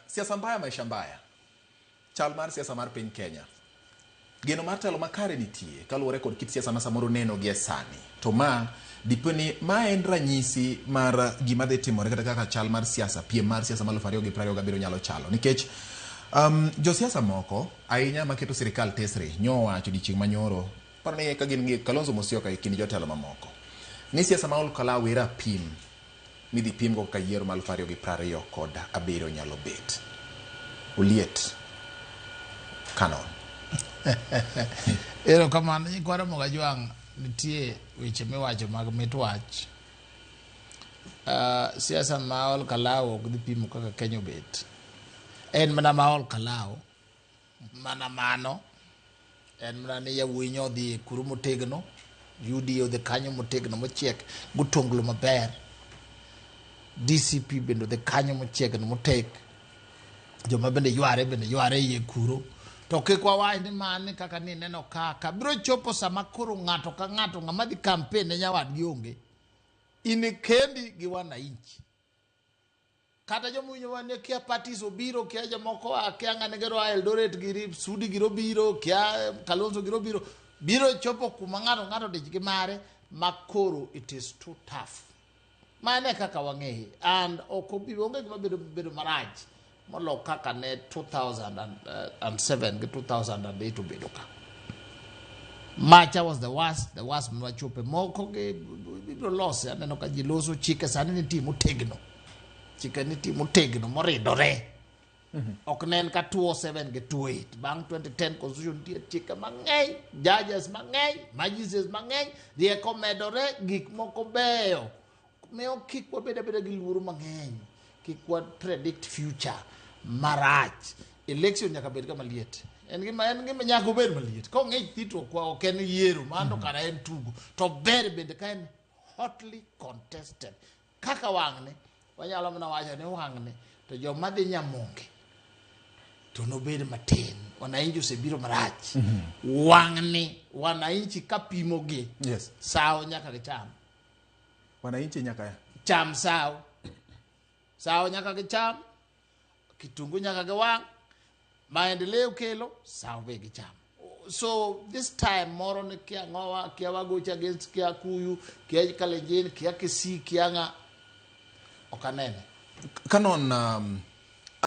Siasa mbaya maisha mbaya. Chal mar siasa mar piny Kenya. Geno mar telo makare nitie kaluwore kod kit siasa ma samoro neno gi sani. To ma diponi ma en ranyisi mar gima dhi timore kata kaka chal mar siasa, piem mar siasa mar 2027 nyalo chalo. Nikech jo siasa moko ahinya maketo sirikal tesre nyowacho dichieng' manyoro parne ka gin gi Kalonzo Musyoka e kind jotelo mamoko. Ni siasa ma ol kala wera pim midhi pim go ka yiero mar 2027 nyalo bet. Uliet kanon. Ero kamano nyikwara moga jwang' nitie weche miwacho mag mitwach. Siasa ma ol kalao ok dhi pimo kaka Kenya bet. En mana ma ol kalao mana mano en mana ni yawuoyi nyodhi kuru motegno yudi odhi kanyo motegno mochiek gutonglo maber. DCP bende odhi kanyo mochiegno motek. Joma bende yware iye kuro. To kikwa wach ni mani kaka ni neno kaka biro chopo sama koro ng'ato ka ng'ato ng'ama dhi campaign ne nyawadgi onge ini kendi gi wananchi kata jomunyo wane kia parties obiro kia jomoko kia ng'ane gero Eldoret giri Sudi giro biro kia Kalonzo giro biro chopo kuma ng'ato dich gi mare makoro it is too tough mane kaka wang'e and okobi onge gima bedo marach molo kaka ne 2007 to 2008 obedo ka. Macha was the worst mwachope moko ge bibro lose aneno ka ji loso chike sani ni timo tegno. Chike ni timo tegno moridore. Ok nen ka 207 ge 28 bang 2010 constitution tie chike mang'eny, judges mang'eny, magistrates mang'eny, rieko medore gik moko beyo. Meo kik wabeda gi luoro mang'eny. Kik wa predict future marach. Election nyaka bed kama liet. En gima nyaka bed maliet. Ko ng'eny thito kwa oken yiero mando kara en tugo. To ber bende ka en hotly contested. Kaka wang'ne wanyalo mana wacho ni wang'ne to joma dhi Nyamonge to no bed matin. Wananchi osebiro marach. Wang'ne wananchi kapimo gi. Yes. Sao nyaka gicham. Wananchi nyaka Cham sao. Sao nyaka gicham. Kitungu nyaka giwang'. Maendeleo kelo sao be gicham. So this time moro ni kia ngowa kia wagocha against kia Kuyu kia Kalenjin kia Kisii kia nga okanene kanon